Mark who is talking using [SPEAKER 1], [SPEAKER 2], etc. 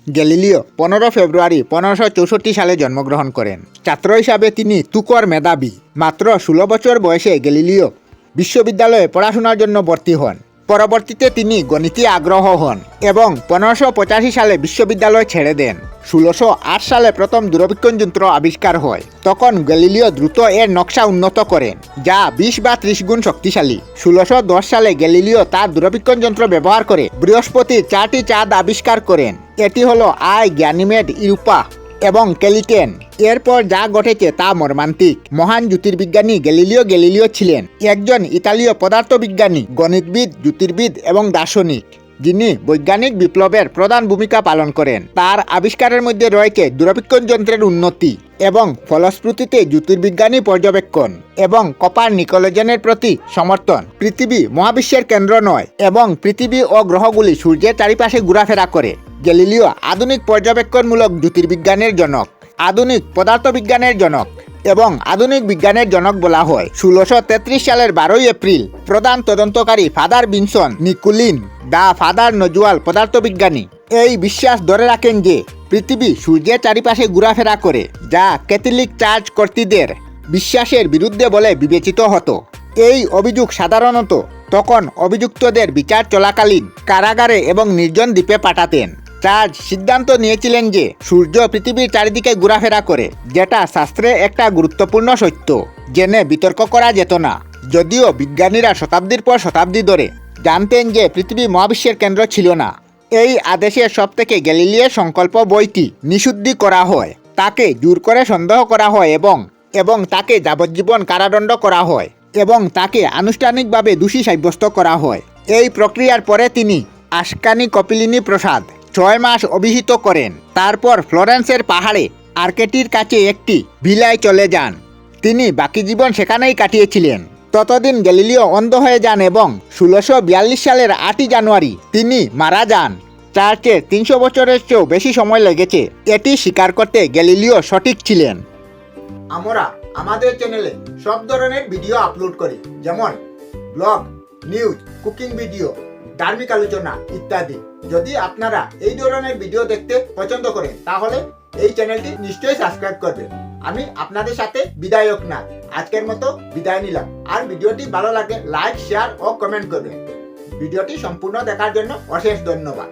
[SPEAKER 1] Galileo 15 ফেব্রুয়ারি 1564 সালে জন্মগ্রহণ করেন। ছাত্র হিসাবে তিনি তুখোড় মেধাবী। মাত্র 16 বছর বয়সে গ্যালিলিও বিশ্ববিদ্যালয়ে পড়াশোনার জন্য ভর্তি হন। পরবর্তীতে তিনি গণিতে আগ্রহ হন এবং 1585 সালে বিশ্ববিদ্যালয় ছেড়ে দেন। 1608 সালে প্রথম দূরবীক্ষণ যন্ত্র আবিষ্কার হয়। তখন গ্যালিলিও দ্রুত এর নকশা উন্নত করেন, যা 20 বা 30 গুণ শক্তিশালী। 1610 সালে গ্যালিলিও তার দূরবীক্ষণ যন্ত্র ব্যবহার করে বৃহস্পতির 4টি চাঁদ আবিষ্কার করেন। এটি হলো আই, গ্যানিমেড, ইউরোপা এবং ক্যালিটেন। এরপর যা ঘটেছে তা মর্মান্তিক। মহান জ্যোতির্বিজ্ঞানী গ্যালিলিও ছিলেন একজন ইতালীয় পদার্থবিজ্ঞানী, গণিতবিদ, জ্যোতির্বিদ এবং দার্শনিক, যিনি বৈজ্ঞানিক বিপ্লবের প্রধান ভূমিকা পালন করেন। তার আবিষ্কারের মধ্যে রয়েছে দূরবীক্ষণ যন্ত্রের উন্নতি এবং ফলশ্রুতিতে জ্যোতির্বিজ্ঞানী পর্যবেক্ষণ এবং কোপারনিকাসের প্রতি সমর্থন। পৃথিবী মহাবিশ্বের কেন্দ্র নয় এবং পৃথিবী ও গ্রহগুলি সূর্যের চারিপাশে ঘোরাফেরা করে। গ্যালিলিও আধুনিক পর্যবেক্ষণমূলক জ্যোতির্বিজ্ঞানের জনক, আধুনিক পদার্থবিজ্ঞানের জনক এবং আধুনিক বিজ্ঞানের জনক বলা হয়। 1633 সালের 12 এপ্রিল প্রধান তদন্তকারী ফাদার ভিনসেন্ট নিকোলিন দা ফাদার নজুয়াল পদার্থবিজ্ঞানী এই বিশ্বাস ধরে রাখেন যে পৃথিবী সূর্যের চারিপাশে ঘোরাফেরা করে, যা ক্যাথলিক চার্চ কর্তৃদের বিশ্বাসের বিরুদ্ধে বলে বিবেচিত হতো। এই অভিযোগ সাধারণত তখন অভিযুক্তদের বিচার চলাকালীন কারাগারে এবং নির্জন দ্বীপে পাঠাতেন। চার্চ সিদ্ধান্ত নিয়েছিলেন যে সূর্য পৃথিবীর চারিদিকে ঘোরাফেরা করে, যেটা শাস্ত্রে একটা গুরুত্বপূর্ণ সত্য জেনে বিতর্ক করা যেত না। যদিও বিজ্ঞানীরা শতাব্দীর পর শতাব্দী ধরে জানতেন যে পৃথিবী মহাবিশ্বের কেন্দ্র ছিল না। এই আদেশের সব থেকে গ্যালিলিওর সংকল্প বইটি নিষিদ্ধ করা হয়। তাকে জোর করে সন্দেহ করা হয় এবং তাকে যাবজ্জীবন কারাদণ্ড করা হয় এবং তাকে আনুষ্ঠানিকভাবে দোষী সাব্যস্ত করা হয়। এই প্রক্রিয়ার পরে তিনি আসকানি কপিলিনী প্রসাদ 6 মাস অভিহিত করেন। তারপর ফ্লোরেন্সের পাহাড়ে আর্কেটির কাছে একটি ভিলায় চলে যান। তিনি বাকি জীবন সেখানেই কাটিয়েছিলেন। ততদিন গ্যালিলিও অন্ধ হয়ে যান এবং 1642 সালের 8 জানুয়ারি তিনি মারা যান। চার্চের 300 বছরের চেয়েও বেশি সময় লেগেছে এটি স্বীকার করতে গ্যালিলিও সঠিক ছিলেন। আমরা আমাদের চ্যানেলে সব ধরনের ভিডিও আপলোড করি, যেমন ব্লগ, নিউজ, কুকিং ভিডিও, ধার্মিক আলোচনা ইত্যাদি। যদি আপনারা এই ধরনের ভিডিও দেখতে পছন্দ করেন তাহলে এই চ্যানেলটি নিশ্চয়ই সাবস্ক্রাইব করবেন। আমি আপনাদের সাথে বিদায়ক না, আজকের মতো বিদায় নিলাম। আর ভিডিওটি ভালো লাগে লাইক, শেয়ার ও কমেন্ট করবেন। ভিডিওটি সম্পূর্ণ দেখার জন্য অশেষ ধন্যবাদ।